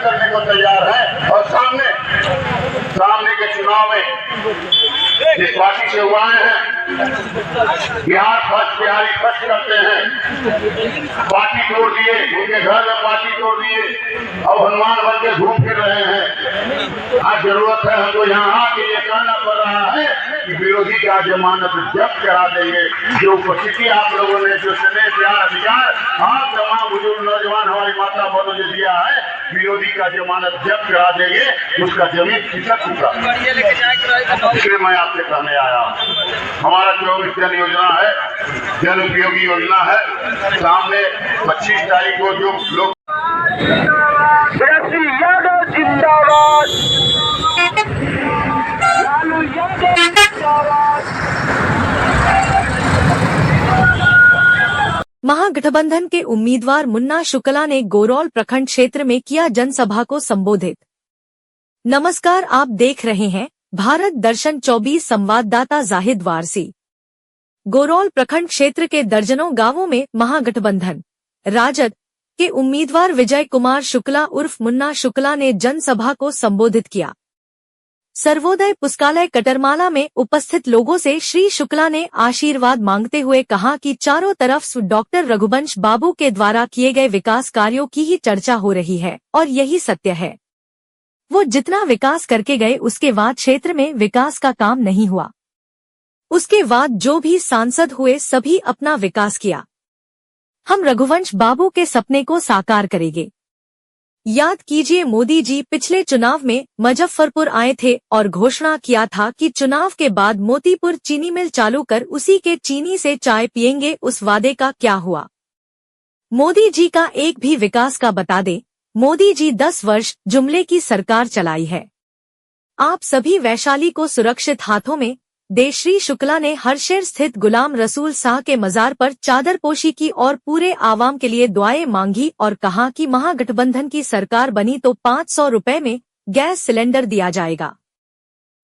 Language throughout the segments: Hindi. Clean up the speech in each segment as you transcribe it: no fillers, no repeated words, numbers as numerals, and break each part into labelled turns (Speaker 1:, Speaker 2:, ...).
Speaker 1: करने को तैयार है। और सामने के चुनाव में जिस पार्टी से हुआ है बिहार फर्स्ट बिहारी फर्स्ट करते हैं, पार्टी तोड़ दिए, उनके घर में पार्टी तोड़ दिए, अब हनुमान बन के घूम फिर रहे हैं। आज जरूरत है हमको यहाँ आके ये कहना पड़ रहा है कि विरोधी का जमानत जब्त करा देंगे। जो उपस्थिति आप लोगों ने जो स्नेह प्यार अधिकार आप तमाम बुजुर्ग नौजवान हमारी माता बहनों ने दिया है, विरोधी का जमानत जब्त करा देंगे, उसका जमीन खिसक चुका। इसलिए मैं आपसे कहने आया, हमारा 24 जन योजना है, जन उपयोगी योजना है। सामने 25 तारीख को जो लोग यादव जिंदाबाद, लालू यादव जिंदाबाद।
Speaker 2: महागठबंधन के उम्मीदवार मुन्ना शुक्ला ने गोरौल प्रखंड क्षेत्र में किया जनसभा को संबोधित। नमस्कार, आप देख रहे हैं भारत दर्शन 24 संवाददाता जाहिद वारसी। गोरौल प्रखंड क्षेत्र के दर्जनों गांवों में महागठबंधन राजद के उम्मीदवार विजय कुमार शुक्ला उर्फ मुन्ना शुक्ला ने जनसभा को संबोधित किया। सर्वोदय पुस्तकालय कटरमाला में उपस्थित लोगों से श्री शुक्ला ने आशीर्वाद मांगते हुए कहा कि चारों तरफ डॉक्टर रघुवंश बाबू के द्वारा किए गए विकास कार्यों की ही चर्चा हो रही है और यही सत्य है। वो जितना विकास करके गए उसके बाद क्षेत्र में विकास का काम नहीं हुआ। उसके बाद जो भी सांसद हुए सभी अपना विकास किया। हम रघुवंश बाबू के सपने को साकार करेंगे। याद कीजिए, मोदी जी पिछले चुनाव में मुजफ्फरपुर आए थे और घोषणा किया था कि चुनाव के बाद मोतीपुर चीनी मिल चालू कर उसी के चीनी से चाय पिएंगे। उस वादे का क्या हुआ? मोदी जी का एक भी विकास का बता दे। मोदी जी 10 वर्ष जुमले की सरकार चलाई है। आप सभी वैशाली को सुरक्षित हाथों में दे। श्री शुक्ला ने हरशेर स्थित गुलाम रसूल शाह के मजार पर चादरपोशी की और पूरे आवाम के लिए दुआएं मांगी और कहा कि महागठबंधन की सरकार बनी तो 500 रुपए में गैस सिलेंडर दिया जाएगा।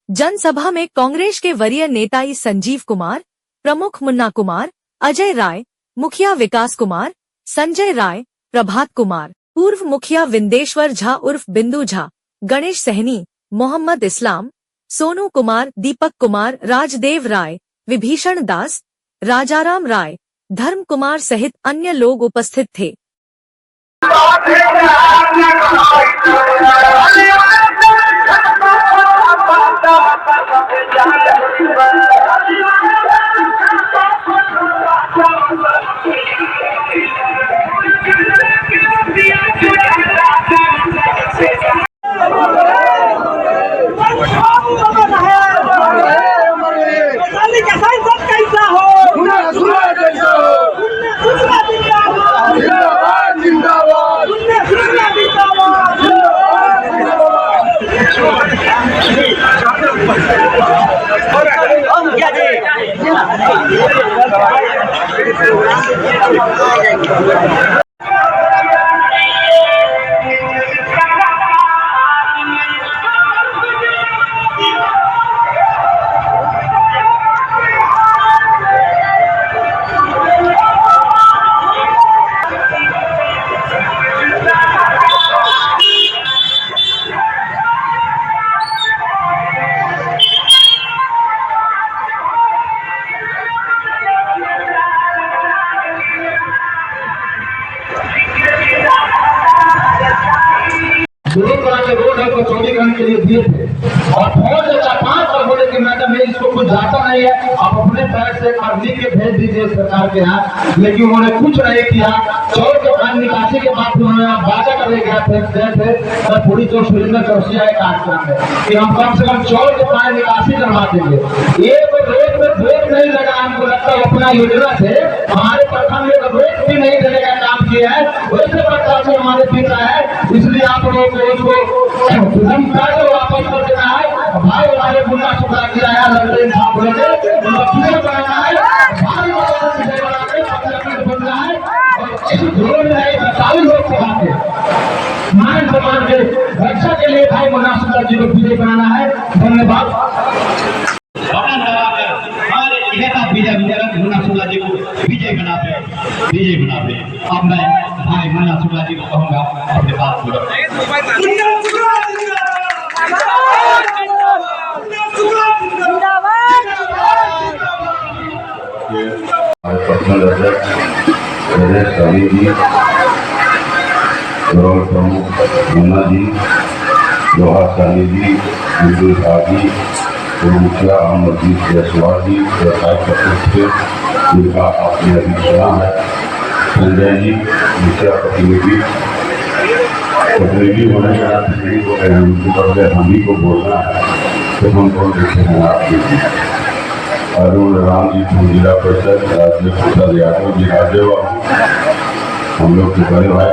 Speaker 2: जनसभा में कांग्रेस के वरीय नेता संजीव कुमार, प्रमुख मुन्ना कुमार, अजय राय, मुखिया विकास कुमार, संजय राय, प्रभात कुमार, पूर्व मुखिया विंदेश्वर झा उर्फ बिंदु झा, गणेश सहनी, मोहम्मद इस्लाम, सोनू कुमार, दीपक कुमार, राजदेव राय, विभीषण दास, राजाराम राय, धर्म कुमार सहित अन्य लोग उपस्थित थे।
Speaker 3: रोड है को चौड़ीकरण के लिए दिए थे और बहुत अच्छा 5 साल बोले कि मैडम मैं इसको कुछ जाता नहीं है, आप अपने पैर से लिख के भेज दीजिए सरकार के यहाँ। लेकिन उन्होंने कुछ नहीं किया। चौड़ के पानी निकासी के बाद उन्होंने वादा कर गए थे पूरी जो सुरेंद्र चौरसिया है कार्यक्रम में कि हम कम से कम चौड़ के पानी निकासी करवा देंगे। एक रोड में ब्रेक नहीं लगा, हमको लगता है अपना योजना से हमारे प्रखंड में रोड भी नहीं देने का काम किया है, वैसे प्रकार से हमारे पिता है। इसलिए आप लोगों को उसको वापस कर देना है। भाई हमारे मुन्ना शुक्ला किराया लगते बनाना है, भारी बनना है और लोकसभा के मान सम्मान के रक्षा के लिए भाई मुन्ना शुक्ला जी को विजय बनाना है। धन्यवाद। मुन्ना शुक्ला जी को विजय बनाते अब मैं भाई मुन्ना शुक्ला जी को कहूँगा अपने बात पूरा।
Speaker 1: पर्सनल अध्यक्ष सभी जी, प्रमुख मुन्ना जी, लोहा सानी जी, बिल्कुल साहब जी, मुखिया अमरजीत जायसवाल जी, व्यवसाय प्रतिनिधि जिनका आपने अभी सुना है, संजय जी मुखिया प्रतिनिधि होने के नाते नहीं बोले हैं, उनके बदले हम ही को बोलना है, तो हम कौन देखे हैं आपके अरुण राम जी जिला परिषद राजेश प्रसाद यादव जी राजेव, हम लोग के बड़े भाई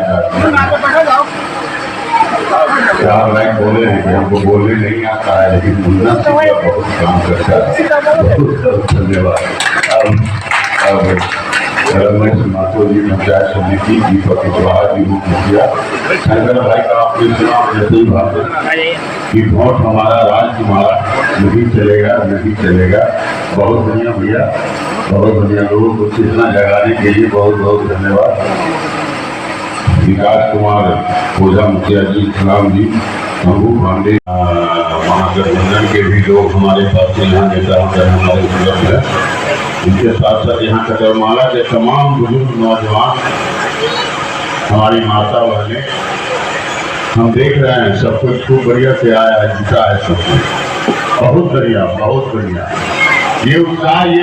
Speaker 1: चार लाइन बोले हैं कि हमको बोलने नहीं आता है, लेकिन मुन्ना बहुत काम करता है, बहुत धन्यवाद। अब माथुर जी पंचायत समिति दीपक कुशवाहा जी मुखिया, शंकर भाई का आपने सुना जैसे ही बात कि वोट हमारा राज तुम्हारा नहीं चलेगा, नहीं चलेगा। बहुत बढ़िया भैया, बहुत बढ़िया लोगों को चेतना जगाने के लिए बहुत बहुत धन्यवाद। विकास कुमार ओझा मुखिया जी, इस्लाम जी, शंभू पांडे, महागठबंधन के भी लोग हमारे पास यहाँ नेता हमारे उपलब्ध है। इनके साथ साथ यहाँ कटरमाला के तमाम बुजुर्ग नौजवान, हमारी माता बहने, हम देख रहे हैं सब कुछ खूब बढ़िया से आया है, जीता है सब कुछ, बहुत बढ़िया, बहुत बढ़िया। ये उत्साह, ये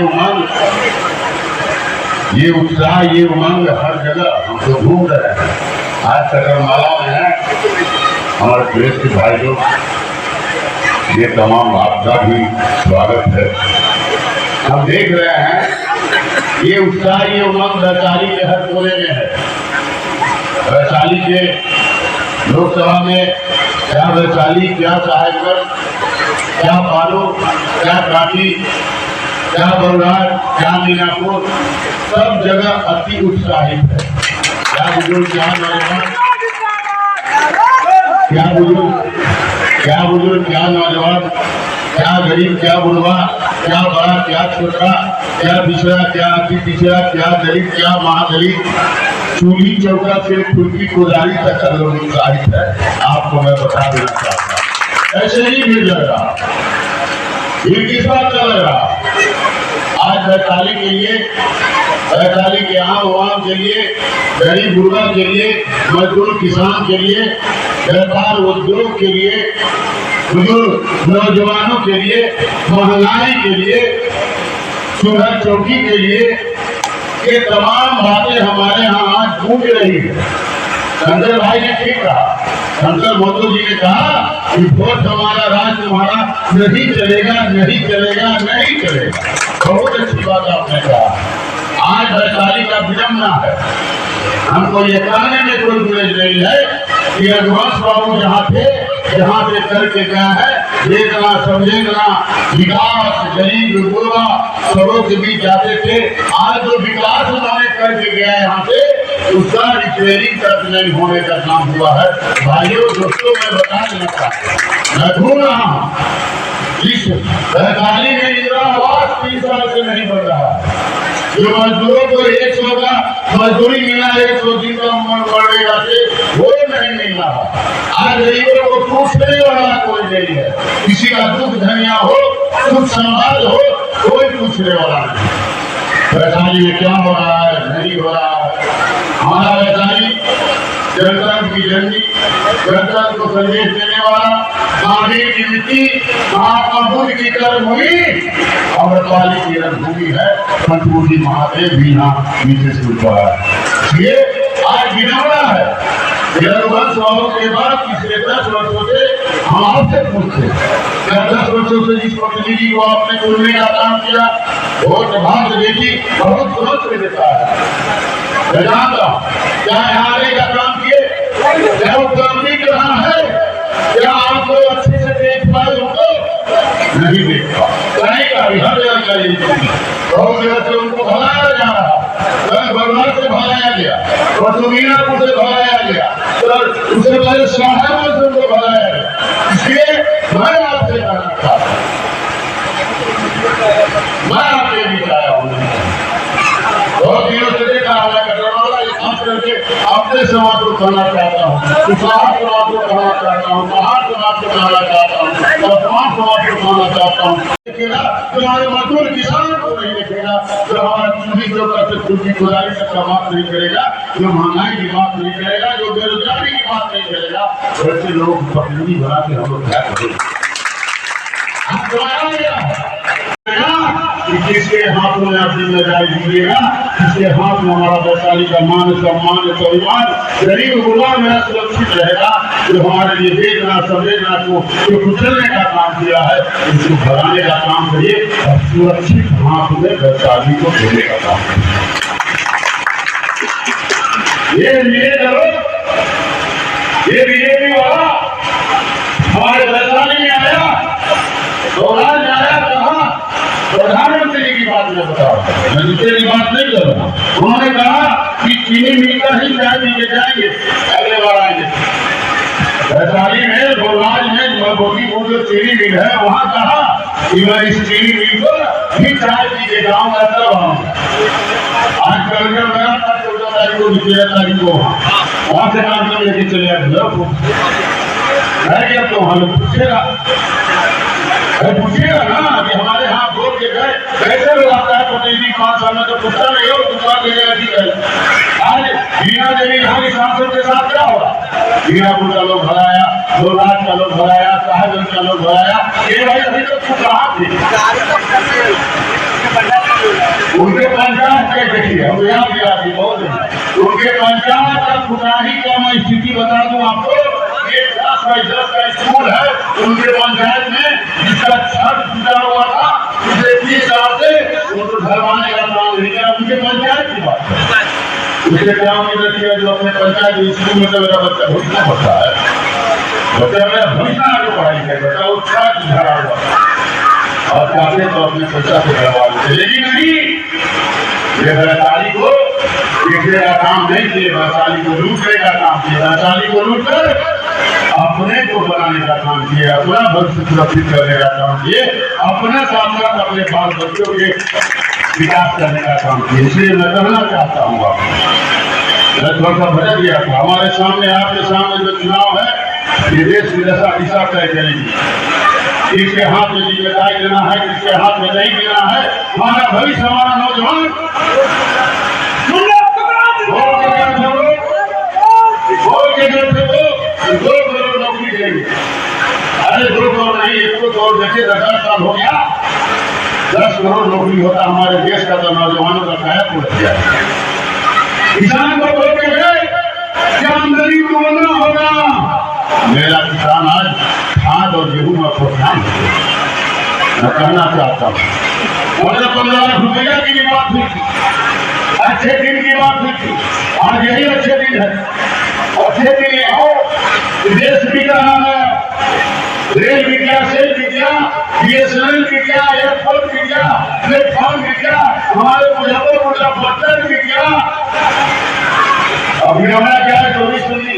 Speaker 1: उमंग हर जगह हम तो घूम रहे हैं। आज कटरमाला में है हमारे प्रेस के भाई लोग, ये तमाम आपका भी स्वागत है। हम देख रहे हैं ये उत्साह, ये उमंग वैशाली के हर कोने में है। वैशाली के लोकसभा में क्या वैशाली, क्या साहेबगंज, क्या पालो, क्या काटी, क्या बलराज, क्या मीनापुर, सब जगह अति उत्साहित है। क्या बुजुर्ग, क्या नौजवान, क्या नौजवान, क्या गरीब, क्या बुढ़वा, क्या बड़ा, क्या छोटा, क्या पिछड़ा, क्या अति पिछड़ा, क्या दलित, क्या महादलित, चूल्ही चौका से खुरपी कोदारी तक लोग उत्साहित है। आपको मैं बता देना चाहता हूँ, ऐसे ही भीड़ लग रहा, भीड़ किस बात का लग रहा। आज वैशाली के लिए, वैशाली के आम के लिए, गरीब गुरबा के लिए, मजदूर किसान के लिए, व्यापार उद्योग के लिए, बुजुर्ग नौजवानों के लिए, महंगाई के लिए, चूल्हा चौकी के लिए, ये तमाम बातें हमारे यहाँ आज गूंज रही है। शंकर भाई ने ठीक कहा, शंकर मोदी जी ने कहा कि वोट हमारा राज तुम्हारा नहीं चलेगा, नहीं चलेगा, नहीं चलेगा। बहुत अच्छी बात आपने कहा। आज वैशाली का विडम्बना है, हमको ये कहने में कोई गुरेज नहीं है कि रघुवंश बाबू जहाँ थे, जहाँ से करके गया है, देखना समझेगा, विकास गरीब गुरबा सबों के बीच जाते थे। आज जो विकास उन्होंने करके गया है यहाँ से, उसका रिपेयरिंग तक नहीं होने का काम हुआ है। भाइयों दोस्तों, मैं बता देना चाहता हूँ, मैं ढूंढ रहा हूँ इस वैशाली में इंदिरा आवास 3 साल से नहीं बन रहा। जो मजदूरों को 100 का मजदूरी मिला, 100 दिन का बढ़ेगा से वो नहीं मिल रहा। आज गरीबों को पूछने वाला कोई नहीं है, किसी का दुख धनिया हो, दुख संवाद हो, कोई पूछने वाला नहीं। वैशाली में क्या हो रहा है, नहीं हो रहा है। हमारा वैशाली जनतंत्र की जननी, जनतंत्र को संदेश देने वाला, गांधी की मिट्टी, महात्मा बुद्ध की कर्मभूमि, अमृतवाली की रणभूमि है। पंचमूर्ति महादेव भी यहाँ नीचे से उठा है। इसलिए आज विडम्बना है, रघुवंश बाबू के बाद पिछले 10 वर्षों से हम आपसे पूछते, 10 वर्षों से जिस प्रतिनिधि को आपने चुनने का काम किया, वोट भाग्य बेटी बहुत समझ में देता है। मैं जानता हूँ क्या यहाँ आने का काम किए, क्या वो काम नहीं कर रहा है, क्या आपको अच्छे से देख पाए, उनको नहीं देख पा करेगा। हर जगह बहुत जगह से उनको भगाया जा रहा, बंगाल से भगाया गया, मीनापुर से भगाया गया, उससे पहले शाहजहां से उनको भगाया गया। इसलिए मैं आपसे कहना चाहता हूँ, मैं आपके बीच आया हूँ, बहुत दिनों से देखा है कटरवाला, खास करके अपने समाज को कहना चाहता हूँ, समाज समाज को कहना चाहता हूँ, बाहर समाज को कहना चाहता हूँ, और समाज समाज को कहना चाहता हूँ। देखेगा जो हमारे मजदूर किसान को नहीं देखेगा, जो हमारा चूल्ही जो करते चूल्ही गुजारी तक का बात नहीं करेगा, जो महंगाई की बात नहीं करेगा, जो बेरोजगारी की बात नहीं करेगा, वैसे लोग प्रतिनिधि बना के हम लोग क्या करेंगे? किसके हाथ में आप जिम्मेदारी दीजिएगा, किसके हाथ में हमारा वैशाली का मान सम्मान स्वाभिमान गरीब गुलाम मेरा सुरक्षित रहेगा, जो हमारे लिए देखना समझना को जो कुचलने का काम किया है उसको भगाने का काम करिए और सुरक्षित हाथ में वैशाली को देने का काम करिए। ये बीजेपी वाला हमारे वैशाली में आया, दौरान में आया, कहा प्रधानमंत्री जी की बात में बताओ, मैं दूसरे की बात नहीं कर रहा। उन्होंने कहा कि चीनी मिल का ही चाय पी के जाएंगे, अगले बार आएंगे। वैशाली में गोलराज में गोपीपुर जो चीनी मिल है वहाँ कहा कि मैं इस चीनी मिल को ही चाय पी के जाऊंगा, तब आऊंगा। आज कल मेरा था 14 तारीख को 13 तारीख को वहाँ से कार्यक्रम लेके चले आए, तो हमें पूछिएगा ना कि हमारे यहाँ वोट के गए कैसे लोग आता है पटेल जी 5 साल में तो पूछता नहीं हो, दूसरा देने लगी है। आज मीना देवी यहाँ के सांसद के साथ क्या हुआ? मीनापुर का लोग भराया, गोलराज का लोग भराया, साहेबगंज का लोग भराया, ये भाई अभी तक तो कहाँ थे? उनके पंचायत के देखिए, हम यहाँ भी आती बहुत है, उनके पंचायत का खुदाही का मैं स्थिति बता दूं आपको। 10 का स्कूल है उनके पंचायत में, जिसका छत टूटा हुआ था पिछले 30 साल से, उनको भरवाने का काम नहीं किया। उनके पंचायत की बात है, उसके काम में देखिए जो अपने पंचायत स्कूल में तो मेरा बच्चा भविष्य पढ़ता है, बच्चा मेरा भविष्य आगे पढ़ाई करेगा, वो छत भरा हुआ और चाहते तो अपने पैसा से करवा लेते, लेकिन नहीं, ये वैशाली को देखने का काम नहीं किए, वैशाली को लूटने का काम किए, वैशाली को लूट कर अपने को बनाने का काम किए, अपना भविष्य सुरक्षित करने का काम किए, अपने साथ साथ अपने बाल बच्चों के विकास करने का काम किए। इसलिए मैं कहना चाहता हूँ, मैं थोड़ा सा भटक गया था। हमारे सामने आपके सामने जो चुनाव है ये देश की दिशा तय करेगी, किसके हाथ में जिम्मेदारी देना है, किसके हाथ में नहीं देना है। हमारा भविष्य, हमारा नौजवान 2 करोड़ नौकरी देंगे। अरे 2 करोड़ नहीं, 1 करोड़ देखिए 10 साल हो गया, 10 करोड़ नौकरी होता हमारे देश का तो नौजवानों का काया पूरा किया। किसान को वोट के गए क्या आमदनी बोलना होगा? मेरा किसान आज खाद और गेहूं में प्रोत्साहन मैं कहना चाहता हूँ। 15 लाख रुपया की भी बात हुई थी, अच्छे दिन की बात हुई थी, आज यही अच्छे दिन है। अच्छे दिन आओ, देश बिक रहा है, रेल बिक गया, सेल बिक गया, BSNL बिक गया, एयरपोर्ट बिक गया, प्लेटफॉर्म बिक गया, हमारे मुजफ्फरपुर का बर्तन बिक गया। अभी हमारा क्या है 24 सुनी,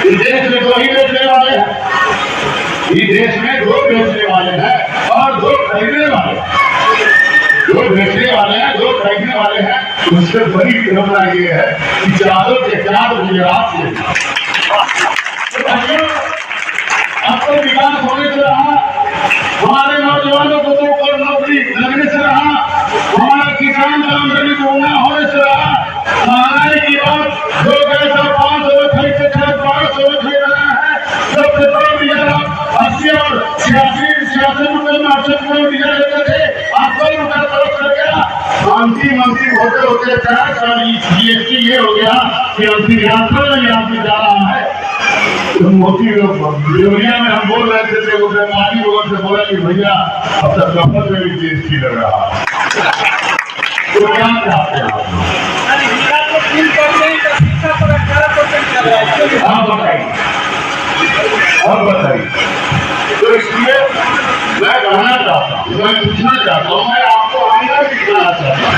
Speaker 1: इस देश में 2 ही बेचने वाले हैं, इस देश में 2 बेचने वाले हैं और 2 खरीदने वाले हैं। 2 बेचने वाले हैं, 2 खरीदने वाले हैं। उससे बड़ी घटना ये है कि चारों के 4 गुजरात से आपको विकास होने से रहा, हमारे नौजवानों को 2 करोड़ नौकरी लगने से रहा, हमारा किसान का आमदनी दोगुना होने से रहा। महंगाई की बात 2 पैसा 500 में खरीदते थे, 1200 में खरीद रहा है। जब पेट्रोल डीजल 80 और 86 रुपए में 80 डीजल लेते थे, आज 100 रुपया फर्क कर गया। मंत्री होते होते 4 साल GST ये हो गया कि अंतर्यात्रा में यहाँ जा रहा है। तो मोदी लोग देवरिया में हम बोल रहे थे, वो व्यापारी लोगों से बोला कि भैया अब तक कपड़ में भी GST लग रहा है। तो क्या चाहते हैं आप बताइए, अब बताइए। तो इसलिए मैं कहना चाहता हूँ, मैं पूछना चाहता हूँ, मैं आपको आईना दिखाना चाहता हूँ।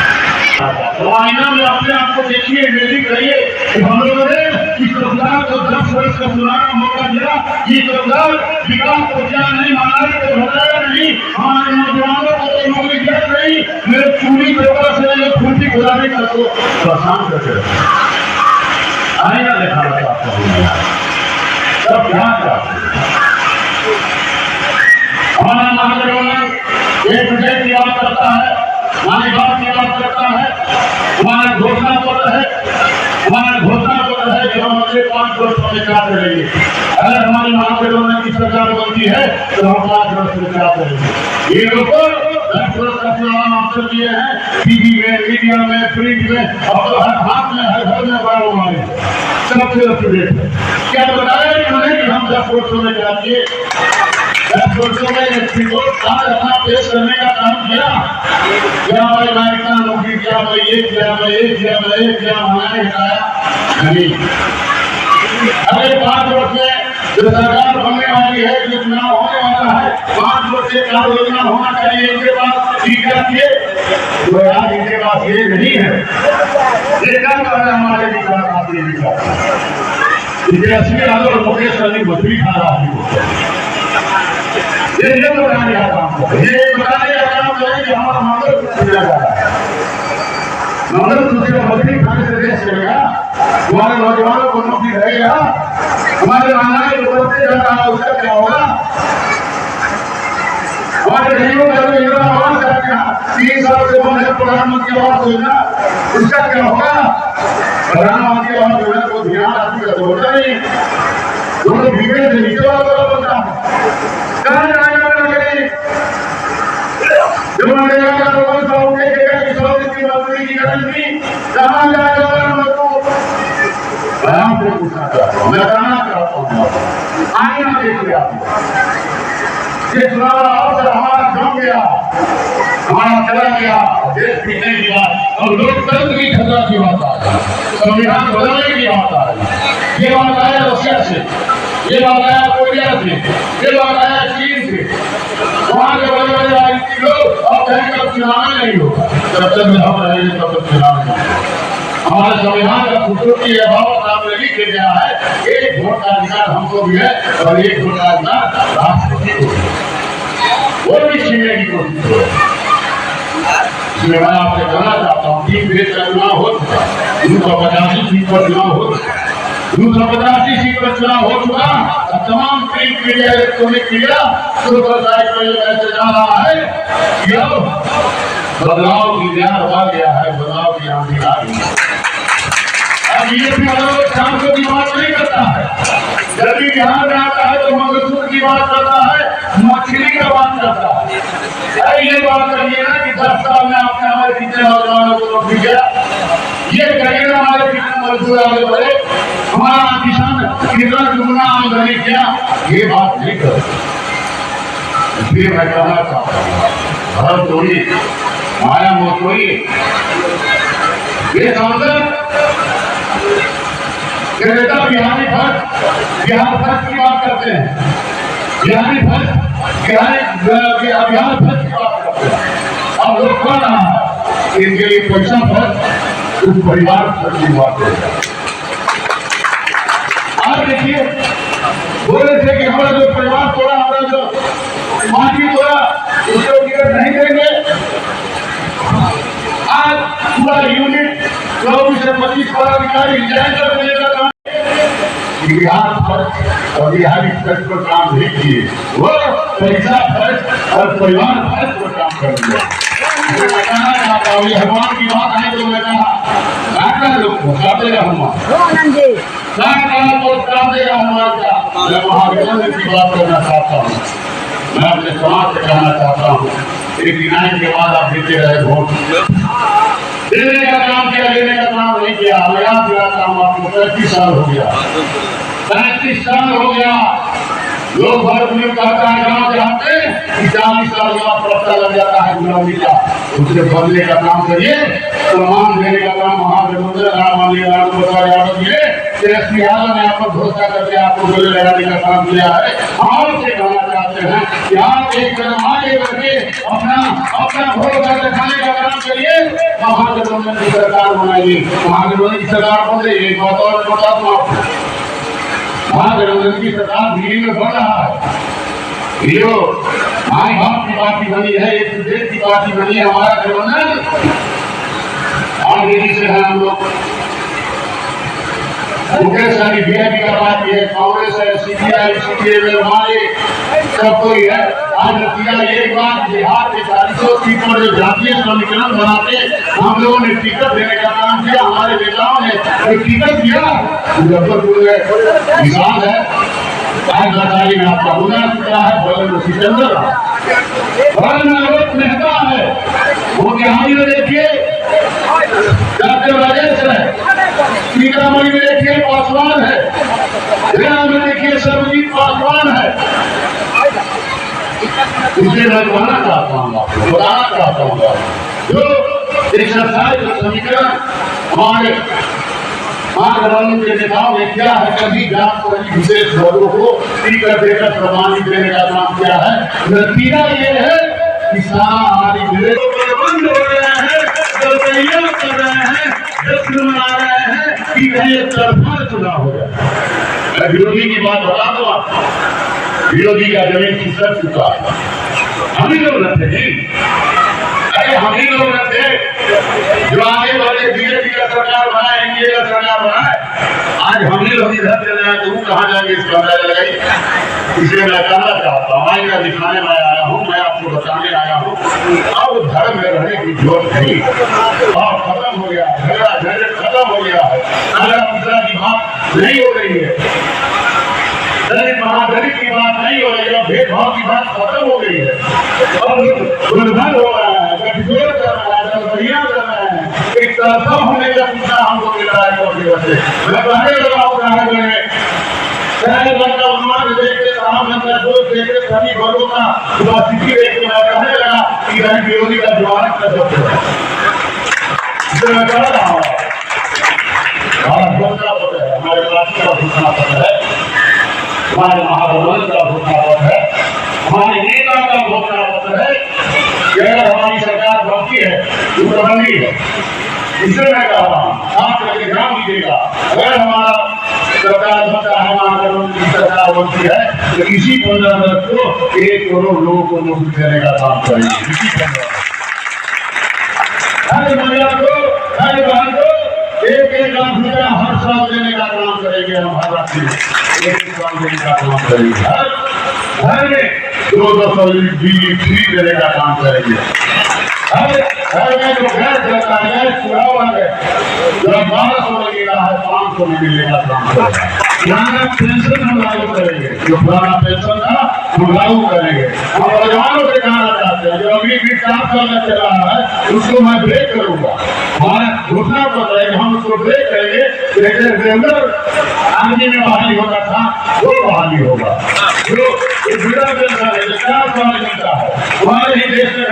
Speaker 1: तो आईना में अपने आप को देखिए, इमेजिन करिए कि हम लोगों ने इस सरकार को 10 वर्ष का चुनाव का मौका दिया, ये सरकार विकास को क्या नहीं, महंगाई को घटाया नहीं, हमारे नौजवानों को तो नौकरी दिया नहीं, मेरे पूरी पेपर से फूटी गुलामी का तो आसान करके रखा। आईना दिखाना चाहता हूँ, सब ध्यान चाहते हैं। हमारा महागठबंधन एक विषय की बात करता है, हमारी बात की बात करता है, हमारा घोषणा पत्र है कि हम अगले 5 वर्षों में क्या करेंगे। अगर हमारे महागठबंधन की सरकार बनती है तो हम 5 वर्ष में क्या करेंगे। ये लोग 10 वर्ष का चुनाव अवसर दिए हैं, टीवी में, मीडिया में, प्रिंट में, और तो हर हाथ में, हर घर में बड़ा हमारे सबसे अपडेट है। क्या बताया उन्होंने कि हम 10 वर्षों में क्या किए। 10 वर्षों में रिपोर्ट कार्ड अपना पेश करने का काम किया। क्या भाई मैं इतना नौकरी किया, मैं ये किया, मैं ये किया, मैं ये किया, मैंने हटाया नहीं। अगले 5 वर्ष में जो सरकार बनने वाली है, जो चुनाव होने वाला है, 5 वर्ष से क्या योजना होना चाहिए इनके पास, क्या किए। तो यार इनके पास ये नहीं है। ये क्या कर रहे हैं हमारे विकास, आपके विकास इनके असली आदर और मुकेश सहनी मछली खा रहा है। ये बताने का काम, ये बताने का काम है कि हमारा मंगल जा रहा है। मंगल दूसरे मछली खाने से देश चलेगा, हमारे नौजवानों को नौकरी रहेगा, हमारे महंगाई बढ़ते जा रहा है, उसका क्या होगा। हमारे गरीबों का योजना आवास का 3 साल से बंद है प्रधानमंत्री आवास योजना, उसका क्या होगा। प्रधानमंत्री आवास योजना को ध्यान आदमी का होता नहीं, दोनों बिगड़े से नीचे वाला बनता है। कहाँ जाएगा नौकरी, जो मनरेगा का 200 की नौकरी की गारंटी कहाँ जाएगा मजदूर। मैं आपसे पूछना चाहता हूँ, मैं कहना चाहता हूँ, आईना देखिए आप। ये चुनाव अवसर हमारा जम गया, हमारा चला गया, देश पीछे की बात और लोकतंत्र की खतरा की बात आ रही, संविधान बदलने की बात आ रही। ये बात आया रशिया से, ये बात आया कोरिया से, ये बात आया चीन से, वहां के बड़े बड़े राजनीतिक लोग अब कहेंगे अब चुनाव नहीं होगा। जब तक हम रहेंगे तब तक चुनाव नहीं होगा। हमारे संविधान का खूबसूरती अभाव लिख गया है, एक वोट का अधिकार हमको भी है और एक वोट का अधिकार राष्ट्रपति को भी, वो भी छीनने की कोशिश हो। इसलिए मैं आपसे कहना चाहता हूँ, 3 देश का चुनाव हो चुका, 285 सीट पर चुनाव हो चुका, 285 सीट पर चुनाव हो चुका। तमाम print media, electronic media message आ रहा है कि अब बदलाव की लहर आ गया है, बदलाव की आंधी आ गई है। अब ये भी अलग शाम को की बात नहीं करता है, जब भी बिहार में आता है तो मंगलसूत्र की बात करता है, मछली का बात करता है। ये बात करिए ना कि 10 साल में आपने हमारे कितने नौजवानों को नौकरी दिया, ये करिए ना हमारे कितने मजदूर आगे बढ़े, हमारा किसान कितना दुगुना आमदनी किया, ये बात नहीं कर। इसलिए मैं कहना चाहता हूँ, भारत तोड़िए, माया मोह तोड़िए। ये सांसद नेता बिहारी बिहार फर्स्ट की बात करते हैं, बिहार फर्स्ट की बात करते हैं। अब लोग कह रहा है इनके लिए पैसा फर्स्ट, उस परिवार फर्स्ट की बात करते हैं। आज देखिए बोले थे कि हमारा जो परिवार तोड़ा, हमारा जो माटी तोड़ा, उसको टिकट नहीं देंगे। आज पूरा यूनिट 24 से 25 पदाधिकारी रिजाइन कर देने का काम, बिहार फर्स्ट और बिहारी फर्स्ट पर काम नहीं किए, वो पैसा फर्स्ट और परिवार फर्स्ट पर काम कर दिया। मैं कहना चाहता हूँ, ये भगवान की बात है तो मैं कहा लोग देगा हनुमान, देगा हनुमान का। मैं महागठबंधन की बात करना चाहता हूँ, मैं अपने समाज से कहना चाहता हूँ, 89 के बाद आप देते रहे वोट, देने का काम किया, लेने का काम नहीं किया। मैं याद दिलाता हूँ आपको, 35 साल हो गया, 35 साल हो गया। लोग भारत में कहता है गाँव देहात में 40 साल बाद पता लग जाता है गुलामी का, उससे बदलने का काम करिए, सम्मान देने का काम महागठबंधन यादव जी ने आपको भरोसा करके आपको गले लगाने का काम किया है। हम से कहना चाहते हैं कि आप एक कदम आगे करके अपना भरोसा दिखाने का काम करिए, महागठबंधन की सरकार बनाइए। महागठबंधन की सरकार बन रही है, एक बात और बता दूं आपको, महागठबंधन की सरकार दिल्ली में बढ़ रहा है। ये माई बाप की पार्टी बनी है, एक प्रदेश की पार्टी बनी है हमारा गठबंधन, और दिल्ली से है हम लोग। मुकेश सारी बीजेपी का बात है, कांग्रेस है, सीपीआई, सीपीएम, हमारे सब कोई है। आज नतीजा ये बात, बिहार के 400 सीट पर जो जातीय समीकरण बनाते हम लोगों ने टिकट देने का काम किया। हमारे नेताओं ने जो टिकट दिया मुजफ्फरपुर में विशाल है, आज सरकारी में आपका हुनर क्या है, बगल सिकंदर बगल में आरोप मेहता है, वो बिहारी में देखिए डॉक्टर राजेश है, सीतामढ़ी में देखिए पासवान है, हरियाणा में देखिए सर्वजीत पासवान है। इसलिए मैं कहना चाहता हूँ, आपको बताना चाहता हूँ जो एक्सरसाइज समीकरण हमारे मार्गदर्शन के नेताओं ने किया है, कभी जात कभी विशेष वर्गों को टिकट देकर प्रमाणित देने का काम किया है। नतीजा ये है कि सारा हमारी बंद हो रहे हैं, तैयार कर रहे हैं, जश्न मना रहे हैं कि कहीं एक तरफा चुनाव हो जाए। मैं विरोधी की बात बता दूं आपको, विरोधी का जमीन खिसक चुका है। हम ही लोग रहते नहीं, अरे हम ही लोग रहते जो आगे वाले बीजेपी का सरकार बनाए, एनडीए का सरकार बनाए, आज हम ही लोग इधर चले जाए तो वो कहाँ जाएंगे, इसका अंदाजा लगाइए। इसलिए मैं कहना चाहता हूँ, आईना दिखाने में आया हूँ, मैं आपको बताने आया हूँ, अब धर्म में रहने की जरूरत नहीं, और खत्म हो गया, झगड़ा झंझट खत्म हो गया है, अगर दूसरा की बात नहीं हो रही है, दलित महादलित की बात नहीं हो रही है, भेदभाव की बात खत्म हो गई है, और उन्मूलन हो रहा है, गठजोड़ कर रहा है, दलबरिया कर रहा है, एक तरफा होने का सूचना हमको मिल रहा है। मैं कहने लगा हूँ देखते तमाम जनता दोष देखते सभी वर्गों का उपस्थिति देखते मैं कहने लगा कि विरोधी का ज्वार कर सकते हैं। मैं कह रहा हूँ हमारा घोषणा पत्र है, हमारे राष्ट्र का घोषणा पत्र है, हमारे महागठबंधन का घोषणा पत्र है, हमारे नेता का घोषणा पत्र है कि अगर हमारी सरकार बनती है तो प्रबंधी है। इसलिए मैं कह रहा हूँ आप करके ध्यान दीजिएगा, अगर हमारा सरकार बनता है, महागठबंधन की सरकार बनती है तो इसी 15 अगस्त को 1 करोड़ लोगों को नौकरी देने का काम करेंगे। इसी 15 हर महिला को, हर बहन को 1-1 लाख रुपया हर साल देने का काम करेंगे। हम हर राशि 1 साल देने का काम करेंगे। हर में 200 बिजली फ्री देने का काम करेंगे। हर में जो गैस चलता है, चुनाव आ गए, जो 1200 लगेगा है 500 में मिलने का काम करेगा। पुराना पेंशन हम लागू करेंगे, जो पुराना पेंशन था हम लागू करेंगे। हम नौजवानों से कहना चाहते हैं जो अभी भी 4 साल में चल रहा है उसको मैं ब्रेक करूंगा। हमारा घोषणा पत्र है कि हम उसको ब्रेक करेंगे। जैसे रेगुलर आर्मी में बहाली होता था वो बहाली होगा, जो जुड़ा पेंशन है जो 4 साल मिलता है। हमारे ही देश में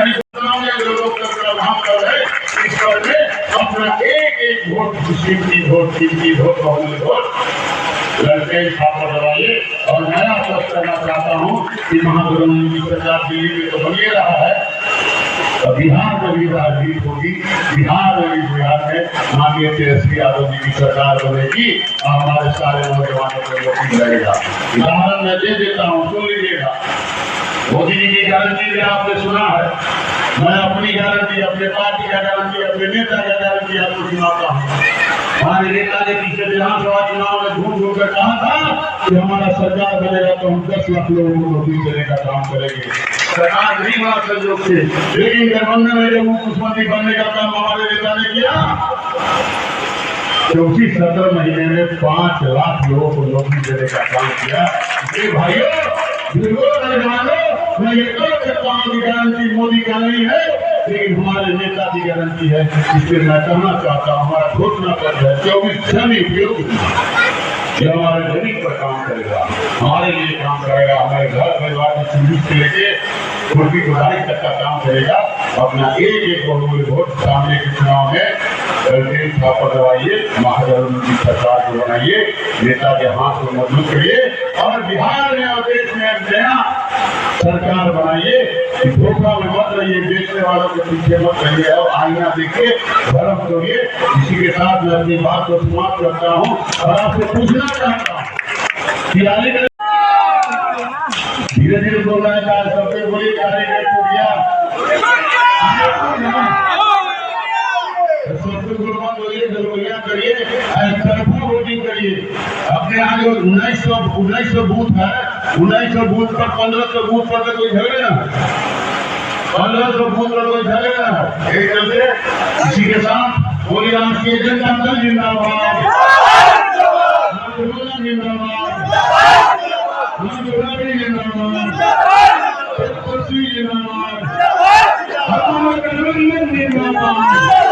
Speaker 1: लोग इस पर में अपना एक वोट, कीमती वोट बहुमूल्य वोट लड़के छापा दबाइए। और मैं आश्वस्त करना चाहता हूँ कि महागठबंधन की सरकार दिल्ली में तो बनी रहा है, तो बिहार में भी राजनीति होगी। बिहार में माननीय तेजस्वी यादव जी की सरकार बनेगी और हमारे सारे नौजवानों को नौकरी मिलेगा। उदाहरण मैं दे देता हूँ, सुन लीजिएगा। मोदी जी की गारंटी आपने सुना है, मैं अपनी गारंटी, अपने पार्टी का गारंटी, अपने नेता का गारंटी आपको सुनाता हूँ। हमारे नेता ने पिछले विधानसभा चुनाव में घूम कर कहा था कि हमारा सरकार बनेगा तो हम 10 लाख लोगों को नौकरी देने का काम करेंगे। सरकार नहीं बना संयोग से, लेकिन गठबंधन में जब मुख्यमंत्री बनने का काम हमारे नेता ने किया तो उसी 17 महीने में 5 लाख लोगों को नौकरी देने का काम किया। भाइयों मैं ये कह सकता हूँ कि गारंटी मोदी का नहीं है, लेकिन हमारे नेता की गारंटी है। इसलिए मैं कहना चाहता हूँ हमारा घोषणा पत्र है 24 जन उपयोगी, जो हमारे जमीन पर काम करेगा, हमारे लिए काम करेगा, हमारे घर परिवार की सुविधा से लेके मुर्गी गुजारी तक का काम करेगा। अपना एक बहुमूल्य वोट सामने के चुनाव में छापा दबाइए, महागठबंधन की सरकार को बनाइए, नेता के हाथ को मजबूत करिए और बिहार में और देश में नया सरकार बनाइए। धोखा में मत रहिए, बेचने वालों के पीछे मत रहिए और आईना देखिए, धर्म करिए। इसी के साथ मैं अपनी बात को समाप्त करता हूँ और आपसे पूछना चाहता हूँ कि आगे धीरे धीरे बोलना है, सबसे बोलिए सबसे बोलिए, करिए, तरफा वोटिंग करिए। अपने यहाँ जो 1900 बूथ है, 1900 बूथ पर 1500 बूथ पर तो कोई झगड़े ना, 1500 बूथ पर कोई झगड़े ना। एक चलते इसी के साथ बोली राष्ट्रीय जनता दल जिंदाबाद, जिंदाबाद, जिंदाबाद, हुकूमत जिंदाबाद।